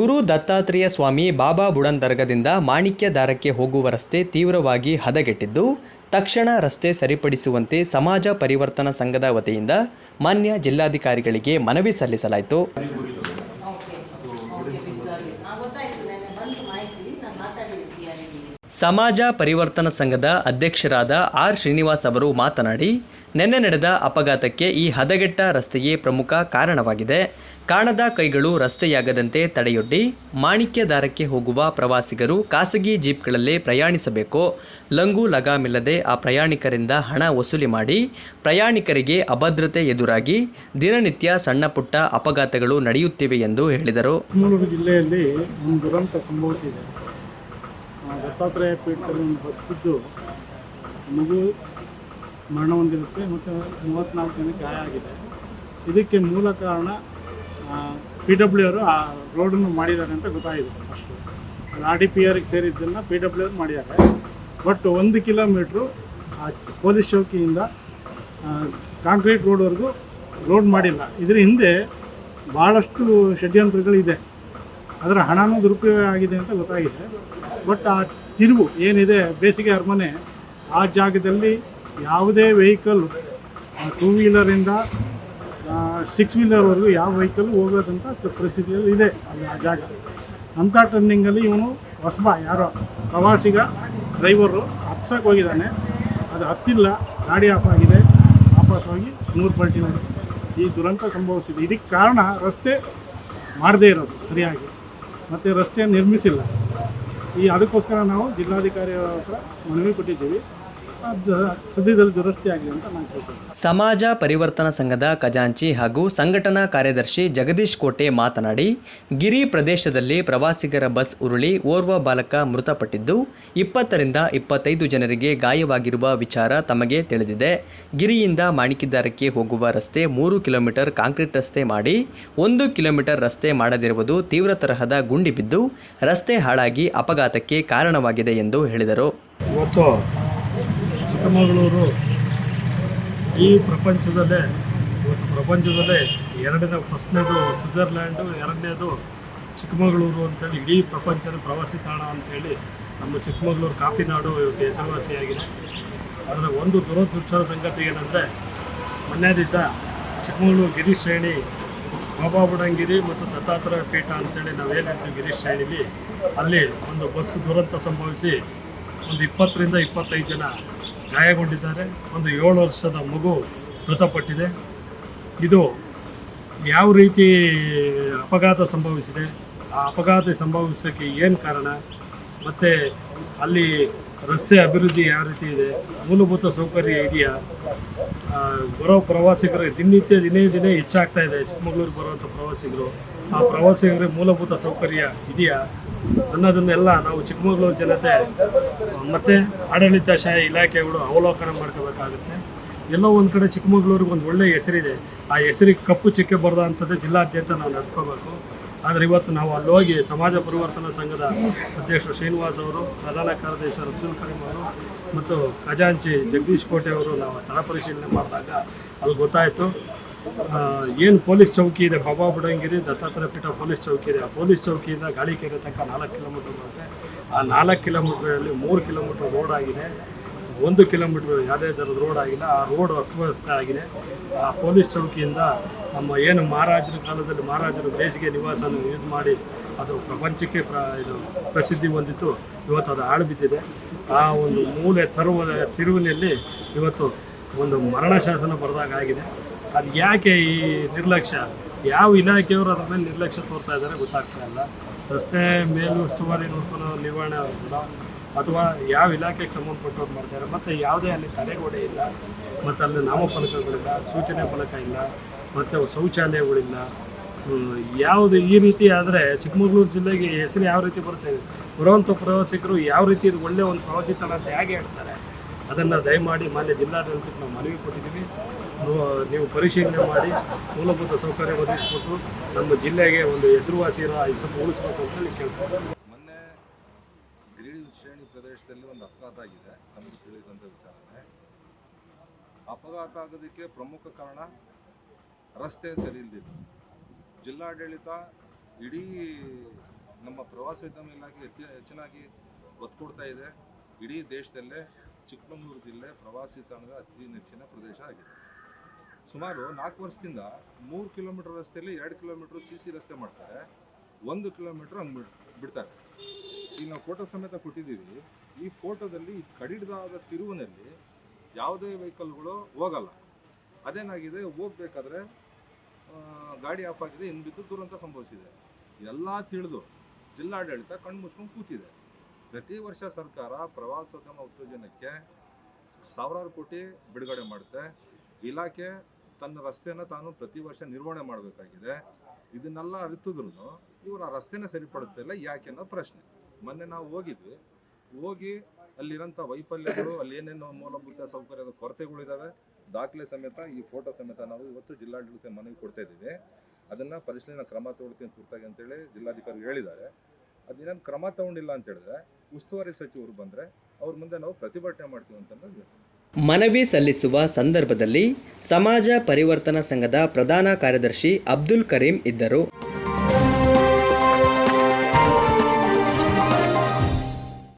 ಗುರು ದತ್ತಾತ್ರೇಯ ಸ್ವಾಮಿ ಬಾಬಾ ಬುಡನ್ ದರ್ಗಾದಿಂದ ಮಾಣಿಕ್ಯ ದಾರಕ್ಕೆ ಹೋಗುವ ರಸ್ತೆ ತೀವ್ರವಾಗಿ ಹದಗೆಟ್ಟಿದ್ದು, ತಕ್ಷಣ ರಸ್ತೆ ಸರಿಪಡಿಸುವಂತೆ ಸಮಾಜ ಪರಿವರ್ತನಾ ಸಂಘದ ವತಿಯಿಂದ ಮಾನ್ಯ ಜಿಲ್ಲಾಧಿಕಾರಿಗಳಿಗೆ ಮನವಿ ಸಲ್ಲಿಸಲಾಯಿತು. ಸಮಾಜ ಪರಿವರ್ತನಾ ಸಂಘದ ಅಧ್ಯಕ್ಷರಾದ ಆರ್ ಶ್ರೀನಿವಾಸ್ ಅವರು ಮಾತನಾಡಿ, ನಿನ್ನೆ ನಡೆದ ಅಪಘಾತಕ್ಕೆ ಈ ಹದಗೆಟ್ಟ ರಸ್ತೆಯೇ ಪ್ರಮುಖ ಕಾರಣವಾಗಿದೆ. ಕಾಣದ ಕೈಗಳು ರಸ್ತೆಯಾಗದಂತೆ ತಡೆಯೊಡ್ಡಿ ಮಾಣಿಕ್ಯ ದಾರಕ್ಕೆ ಹೋಗುವ ಪ್ರವಾಸಿಗರು ಖಾಸಗಿ ಜೀಪ್ಗಳಲ್ಲೇ ಪ್ರಯಾಣಿಸಬೇಕು. ಲಂಗು ಲಗಾಮಿಲ್ಲದೆ ಆ ಪ್ರಯಾಣಿಕರಿಂದ ಹಣ ವಸೂಲಿ ಮಾಡಿ ಪ್ರಯಾಣಿಕರಿಗೆ ಅಭದ್ರತೆ ಎದುರಾಗಿ ದಿನನಿತ್ಯ ಸಣ್ಣ ಪುಟ್ಟ ಅಪಘಾತಗಳು ನಡೆಯುತ್ತಿವೆ ಎಂದು ಹೇಳಿದರು. ಚಿಕ್ಕಮಗಳೂರು ಜಿಲ್ಲೆಯಲ್ಲಿ ಒಂದು ದುರಂತ ಸಂಭವಿಸಿದೆ. ದತ್ತಾತ್ರೇಯ ಪೀಠದಲ್ಲಿ ಒಂದು ಬಸ್ ಬಿದ್ದು ಮಗು ಮರಣ ಹೊಂದಿರುತ್ತೆ ಮತ್ತು 34 ಜನಕ್ಕೆ ಗಾಯ ಆಗಿದೆ. ಇದಕ್ಕೆ ಮೂಲ ಕಾರಣ PW ಅವರು ಆ ರೋಡನ್ನು ಮಾಡಿದ್ದಾರೆ ಅಂತ ಗೊತ್ತಾಗಿದೆ. ಫಸ್ಟು ಅದು RDPRಗೆ ಸೇರಿದ್ದನ್ನು PW ಅವರು ಮಾಡಿದ್ದಾರೆ. ಬಟ್ 1 ಕಿಲೋಮೀಟ್ರು ಪೊಲೀಸ್ ಚೌಕಿಯಿಂದ ಕಾಂಕ್ರೀಟ್ ರೋಡ್ವರೆಗೂ ರೋಡ್ ಮಾಡಿಲ್ಲ. ಇದರ ಹಿಂದೆ ಭಾಳಷ್ಟು ಷಡ್ಯಂತ್ರಗಳಿದೆ. ಅದರ ಹಣನೂ ದುರುಪಯೋಗ ಆಗಿದೆ ಅಂತ ಗೊತ್ತಾಗಿದೆ. ಬಟ್ ಆ ತಿರುವು ಏನಿದೆ ಬೇಸಿಗೆ ಅರಮನೆ, ಆ ಜಾಗದಲ್ಲಿ ಯಾವುದೇ ವೆಹಿಕಲ್ 2 ವೀಲರಿಂದ 6 ವೀಲರ್ವರೆಗೂ ಯಾವ ವೆಹಿಕಲ್ ಹೋಗೋದಂಥ ಪರಿಸ್ಥಿತಿಯಲ್ಲಿ ಇದೆ ಆ ಜಾಗ. ಅಂಥ ಟರ್ನಿಂಗಲ್ಲಿ ಇವನು ಹೊಸಬ ಯಾರೋ ಪ್ರವಾಸಿಗ ಡ್ರೈವರು ಹತ್ಸಕ್ಕೆ ಹೋಗಿದ್ದಾನೆ. ಅದು ಹತ್ತಿಲ್ಲ, ಗಾಡಿ ಆಫ್ ಆಗಿದೆ. ವಾಪಸ್ ಹೋಗಿ 3 ಪಲ್ಟಿ ನೋಡಿ ಈ ದುರಂತ ಸಂಭವಿಸಿದೆ. ಇದಕ್ಕೆ ಕಾರಣ ರಸ್ತೆ ಮಾಡದೇ ಇರೋದು ಸರಿಯಾಗಿ, ಮತ್ತು ರಸ್ತೆ ನಿರ್ಮಿಸಿಲ್ಲ. ಅದಕ್ಕೋಸ್ಕರ ನಾವು ಜಿಲ್ಲಾಧಿಕಾರಿ ಹತ್ರ ಮನವಿ ಕೊಟ್ಟಿದ್ದೀವಿ. ಸದ್ಯದಲ್ಲಿ ದುರಸ್ತಿ ಆಗಲಿ ಅಂತ ನಾನು ಹೇಳ್ತೀನಿ. ಸಮಾಜ ಪರಿವರ್ತನಾ ಸಂಘದ ಖಜಾಂಚಿ ಹಾಗೂ ಸಂಘಟನಾ ಕಾರ್ಯದರ್ಶಿ ಜಗದೀಶ್ ಕೋಟೆ ಮಾತನಾಡಿ, ಗಿರಿ ಪ್ರದೇಶದಲ್ಲಿ ಪ್ರವಾಸಿಗರ ಬಸ್ ಉರುಳಿ ಓರ್ವ ಬಾಲಕ ಮೃತಪಟ್ಟಿದ್ದು 20ರಿಂದ 25 ಜನರಿಗೆ ಗಾಯವಾಗಿರುವ ವಿಚಾರ ತಮಗೆ ತಿಳಿದಿದೆ. ಗಿರಿಯಿಂದ ಮಾಣಿಕ್ಯದಾರಕ್ಕೆ ಹೋಗುವ ರಸ್ತೆ 3 ಕಿಲೋಮೀಟರ್ ಕಾಂಕ್ರೀಟ್ ರಸ್ತೆ ಮಾಡಿ 1 ಕಿಲೋಮೀಟರ್ ರಸ್ತೆ ಮಾಡದಿರುವುದು ತೀವ್ರ ತರಹದ ಗುಂಡಿ ಬಿದ್ದು ರಸ್ತೆ ಹಾಳಾಗಿ ಅಪಘಾತಕ್ಕೆ ಕಾರಣವಾಗಿದೆ ಎಂದು ಹೇಳಿದರು. ಇವತ್ತು ಚಿಕ್ಕಮಗಳೂರು ಈ ಪ್ರಪಂಚದಲ್ಲೇ ಫಸ್ಟ್ನೇದು ಸ್ವಿಟ್ಜರ್ಲ್ಯಾಂಡು, ಎರಡನೇದು ಚಿಕ್ಕಮಗಳೂರು ಅಂತೇಳಿ ಇಡೀ ಪ್ರಪಂಚದ ಪ್ರವಾಸಿ ತಾಣ ಅಂತೇಳಿ ನಮ್ಮ ಚಿಕ್ಕಮಗಳೂರು ಕಾಫಿ ನಾಡು ಇವತ್ತು ಹೆಸರುವಾಸಿಯಾಗಿದೆ. ಅದರ ಒಂದು ದುರದೃಷ್ಟದ ಸಂಗತಿ ಏನಂದರೆ, ಮೊನ್ನೆ ದಿವಸ ಚಿಕ್ಕಮಗಳೂರು ಗಿರಿ ಶ್ರೇಣಿ ಬಾಬಾ ಬುಡನ್ಗಿರಿ ಮತ್ತು ದತ್ತಾತ್ರೇಯ ಪೀಠ ಅಂತೇಳಿ ನಾವೇನಿದ್ವಿ ಗಿರಿ ಶ್ರೇಣಿಲಿ, ಅಲ್ಲಿ ಒಂದು ಬಸ್ ದುರಂತ ಸಂಭವಿಸಿ ಒಂದು 20ರಿಂದ 25 ಜನ ಗಾಯಗೊಂಡಿದ್ದಾರೆ. ಒಂದು 7 ವರ್ಷದ ಮಗು ಮೃತಪಟ್ಟಿದೆ. ಇದು ಯಾವ ರೀತಿ ಅಪಘಾತ ಸಂಭವಿಸಿದೆ, ಆ ಅಪಘಾತ ಸಂಭವಿಸೋಕ್ಕೆ ಏನು ಕಾರಣ, ಮತ್ತು ಅಲ್ಲಿ ರಸ್ತೆ ಅಭಿವೃದ್ಧಿ ಯಾವ ರೀತಿ ಇದೆ, ಮೂಲಭೂತ ಸೌಕರ್ಯ ಇದೆಯಾ, ಬರೋ ಪ್ರವಾಸಿಗರು ದಿನೇ ಹೆಚ್ಚಾಗ್ತಾ ಇದೆ. ಚಿಕ್ಕಮಗಳೂರು ಬರುವಂಥ ಪ್ರವಾಸಿಗರು, ಆ ಪ್ರವಾಸಿಗರಿಗೆ ಮೂಲಭೂತ ಸೌಕರ್ಯ ಇದೆಯಾ ಅನ್ನೋದನ್ನೆಲ್ಲ ನಾವು ಚಿಕ್ಕಮಗಳೂರು ಜನತೆ ಮತ್ತು ಆಡಳಿತಶಾಹಿ ಇಲಾಖೆಗಳು ಅವಲೋಕನ ಮಾಡ್ಕೋಬೇಕಾಗುತ್ತೆ. ಎಲ್ಲೋ ಒಂದು ಕಡೆ ಚಿಕ್ಕಮಗಳೂರಿಗೆ ಒಂದು ಒಳ್ಳೆಯ ಹೆಸರಿದೆ. ಆ ಹೆಸರಿಗೆ ಕಪ್ಪು ಚಿಕ್ಕೆ ಬರೋದಂಥದ್ದು ಜಿಲ್ಲಾದ್ಯಂತ ನಾವು ನಡ್ಕೋಬೇಕು. ಆದರೆ ಇವತ್ತು ನಾವು ಅಲ್ಲಿ ಹೋಗಿ ಸಮಾಜ ಪರಿವರ್ತನಾ ಸಂಘದ ಅಧ್ಯಕ್ಷರು ಶ್ರೀನಿವಾಸ್ ಅವರು, ಪ್ರಧಾನ ಕಾರ್ಯದರ್ಶಿ ಅಬ್ದುಲ್ ಕರೀಂ ಅವರು ಮತ್ತು ಖಜಾಂಚಿ ಜಗದೀಶ್ ಕೋಟೆ ಅವರು ನಾವು ಸ್ಥಳ ಪರಿಶೀಲನೆ ಮಾಡಿದಾಗ ಅಲ್ಲಿ ಗೊತ್ತಾಯಿತು, ಏನು ಪೊಲೀಸ್ ಚೌಕಿ ಇದೆ ಬಾಬಾ ಬುಡನ್ಗಿರಿ ದತ್ತಾತ್ರೇಯ ಪೀಠ ಪೊಲೀಸ್ ಚೌಕಿ ಇದೆ. ಆ ಪೊಲೀಸ್ ಚೌಕಿಯಿಂದ ಗಾಳಿಕೆರೆ ತನಕ 4 ಕಿಲೋಮೀಟರ್ ಬರುತ್ತೆ. ಆ 4 ಕಿಲೋಮೀಟ್ರಲ್ಲಿ 3 ಕಿಲೋಮೀಟ್ರ್ ರೋಡ್ ಆಗಿದೆ, 1 ಕಿಲೋಮೀಟ್ರ್ ಯಾವುದೇ ಥರದ ರೋಡ್ ಆಗಿಲ್ಲ. ಆ ರೋಡ್ ಅಸ್ತವ್ಯಸ್ತ ಆಗಿದೆ. ಆ ಪೊಲೀಸ್ ಚೌಕಿಯಿಂದ ನಮ್ಮ ಏನು ಮಹಾರಾಜರ ಕಾಲದಲ್ಲಿ ಮಹಾರಾಜರು ಬೇಸಿಗೆ ನಿವಾಸನ ಯೂಸ್ ಮಾಡಿ ಅದು ಪ್ರಪಂಚಕ್ಕೆ ಪ್ರಸಿದ್ಧಿ ಹೊಂದಿತ್ತು. ಇವತ್ತು ಅದು ಹಾಳು ಬಿದ್ದಿದೆ. ಆ ಒಂದು ಮೂಲೆ ತಿರುವಿನಲ್ಲಿ ಇವತ್ತು ಒಂದು ಮರಣ ಶಾಸನ ಬರೆದಾಗ ಆಗಿದೆ. ಅದು ಯಾಕೆ ಈ ನಿರ್ಲಕ್ಷ್ಯ, ಯಾವ ಇಲಾಖೆಯವರು ಅದ್ರ ಮೇಲೆ ನಿರ್ಲಕ್ಷ್ಯ ತೋರ್ತಾ ಇದ್ದಾರೆ ಗೊತ್ತಾಗ್ತಾ ಇಲ್ಲ. ರಸ್ತೆ ಮೇಲುಸ್ತುವಾರಿ ನೋಡ್ಕೊಳ್ಳೋ ನಿರ್ವಹಣೆ ಕೂಡ ಅಥವಾ ಯಾವ ಇಲಾಖೆಗೆ ಸಂಬಂಧಪಟ್ಟವ್ರು ಮಾಡ್ತಾರೆ. ಮತ್ತು ಯಾವುದೇ ಅಲ್ಲಿ ತಡೆಗೋಡೆ ಇಲ್ಲ, ಮತ್ತು ಅಲ್ಲಿ ನಾಮಫಲಕಗಳಿಲ್ಲ, ಸೂಚನೆ ಫಲಕ ಇಲ್ಲ, ಮತ್ತು ಶೌಚಾಲಯಗಳಿಲ್ಲ. ಯಾವುದು ಈ ರೀತಿ ಆದರೆ ಚಿಕ್ಕಮಗಳೂರು ಜಿಲ್ಲೆಗೆ ಹೆಸರು ಯಾವ ರೀತಿ ಬರುತ್ತೆ, ಬರುವಂಥ ಪ್ರವಾಸಿಗರು ಯಾವ ರೀತಿ ಇದು ಒಳ್ಳೆಯ ಒಂದು ಪ್ರವಾಸಿ ತಾಣ ಅಂತ ಹೇಗೆ ಹೇಳ್ತಾರೆ. ಅದನ್ನು ದಯಮಾಡಿ ಮಾನ್ಯ ಜಿಲ್ಲಾಡಳಿತಕ್ಕೆ ನಾವು ಮನವಿ ಕೊಟ್ಟಿದ್ದೀವಿ. ನೀವು ಪರಿಶೀಲನೆ ಮಾಡಿ ಮೂಲಭೂತ ಸೌಕರ್ಯ ಒದಗಿಸ್ಬಿಟ್ಟು ನಮ್ಮ ಜಿಲ್ಲೆಗೆ ಒಂದು ಹೆಸರುವಾಸಿರ ಹೆಸರು ಉಳಿಸ್ಬೇಕು ಅಂತ ಕೇಳ್ತಾರೆ. ಮೊನ್ನೆ ಗಿರಿ ಶ್ರೇಣಿ ಪ್ರದೇಶದಲ್ಲಿ ಒಂದು ಅಪಘಾತ ಆಗಿದೆ. ನಮಗೆ ತಿಳಿದಂಥ ವಿಚಾರನೆ, ಅಪಘಾತ ಆಗೋದಕ್ಕೆ ಪ್ರಮುಖ ಕಾರಣ ರಸ್ತೆ ಸರಿ ಇಲ್ಲದಿದ್ದು. ಜಿಲ್ಲಾಡಳಿತ ಇಡೀ ನಮ್ಮ ಪ್ರವಾಸೋದ್ಯಮ ಇಲಾಖೆ ಹೆಚ್ಚಿನಾಗಿ ಒತ್ತು ಕೊಡ್ತಾ ಇದೆ. ಇಡೀ ದೇಶದಲ್ಲೇ ಚಿಕ್ಕಮಗಳೂರು ಜಿಲ್ಲೆ ಪ್ರವಾಸಿ ತಾಣದ ಅತಿ ನೆಚ್ಚಿನ ಪ್ರದೇಶ ಆಗಿದೆ. ಸುಮಾರು 4 ವರ್ಷದಿಂದ 3 ಕಿಲೋಮೀಟರ್ ರಸ್ತೆಯಲ್ಲಿ 2 ಕಿಲೋಮೀಟರ್ CC ರಸ್ತೆ ಮಾಡ್ತಾರೆ, 1 ಕಿಲೋಮೀಟರ್ ಹಂಗೆ ಬಿಡ್ತಾರೆ. ಈಗ ನಾವು ಫೋಟೋ ಸಮೇತ ಕೊಟ್ಟಿದ್ದೀವಿ. ಈ ಫೋಟೋದಲ್ಲಿ ಕಡಿದಾದ ತಿರುವಿನಲ್ಲಿ ಯಾವುದೇ ವೆಹಿಕಲ್ಗಳು ಹೋಗಲ್ಲ. ಅದೇನಾಗಿದೆ, ಹೋಗ್ಬೇಕಾದ್ರೆ ಗಾಡಿ ಆಫ್ ಆಗಿದೆ, ಇನ್ನು ಬಿದ್ದು ದುರಂತ ಸಂಭವಿಸಿದೆ. ಎಲ್ಲ ತಿಳಿದು ಜಿಲ್ಲಾಡಳಿತ ಕಣ್ಣು ಮುಚ್ಕೊಂಡು ಕೂತಿದೆ. ಪ್ರತಿ ವರ್ಷ ಸರ್ಕಾರ ಪ್ರವಾಸೋದ್ಯಮ ಉತ್ತೇಜನಕ್ಕೆ ಸಾವಿರಾರು ಕೋಟಿ ಬಿಡುಗಡೆ ಮಾಡುತ್ತೆ. ಇಲಾಖೆ ತನ್ನ ರಸ್ತೆನ ತಾನು ಪ್ರತಿ ವರ್ಷ ನಿರ್ವಹಣೆ ಮಾಡಬೇಕಾಗಿದೆ. ಇದನ್ನೆಲ್ಲ ಅರಿತಿದ್ರು ಇವರು ಆ ರಸ್ತೆನ ಸರಿಪಡಿಸ್ತಾ ಇಲ್ಲ, ಯಾಕೆ ಅನ್ನೋ ಪ್ರಶ್ನೆ. ಮೊನ್ನೆ ನಾವು ಹೋಗಿ ಅಲ್ಲಿರೋಂಥ ವೈಫಲ್ಯಗಳು, ಅಲ್ಲಿ ಏನೇನು ಮೂಲಭೂತ ಸೌಕರ್ಯದ ಕೊರತೆಗಳಿದ್ದಾವೆ, ದಾಖಲೆ ಸಮೇತ ಈ ಫೋಟೋ ಸಮೇತ ನಾವು ಇವತ್ತು ಜಿಲ್ಲಾಡಳಿತ ಮನವಿ ಕೊಡ್ತಾ ಇದ್ದೀವಿ. ಅದನ್ನು ಪರಿಶೀಲನೆ ಕ್ರಮ ತಗೊಳ್ತೀನಿ ತುರ್ತಾಗಿ ಅಂತೇಳಿ ಜಿಲ್ಲಾಧಿಕಾರಿ ಹೇಳಿದ್ದಾರೆ. ಅದೇನೇನು ಕ್ರಮ ತಗೊಂಡಿಲ್ಲ ಅಂತ ಹೇಳಿದ್ರೆ ಉಸ್ತುವಾರಿ ಸಚಿವರು ಬಂದರೆ ಅವ್ರ ಮುಂದೆ ನಾವು ಪ್ರತಿಭಟನೆ ಮಾಡ್ತೀವಿ ಅಂತಂದ್ರೆ. ಮನವಿ ಸಲ್ಲಿಸುವ ಸಂದರ್ಭದಲ್ಲಿ ಸಮಾಜ ಪರಿವರ್ತನಾ ಸಂಘದ ಪ್ರಧಾನ ಕಾರ್ಯದರ್ಶಿ ಅಬ್ದುಲ್ ಕರೀಂ ಇದ್ದರು.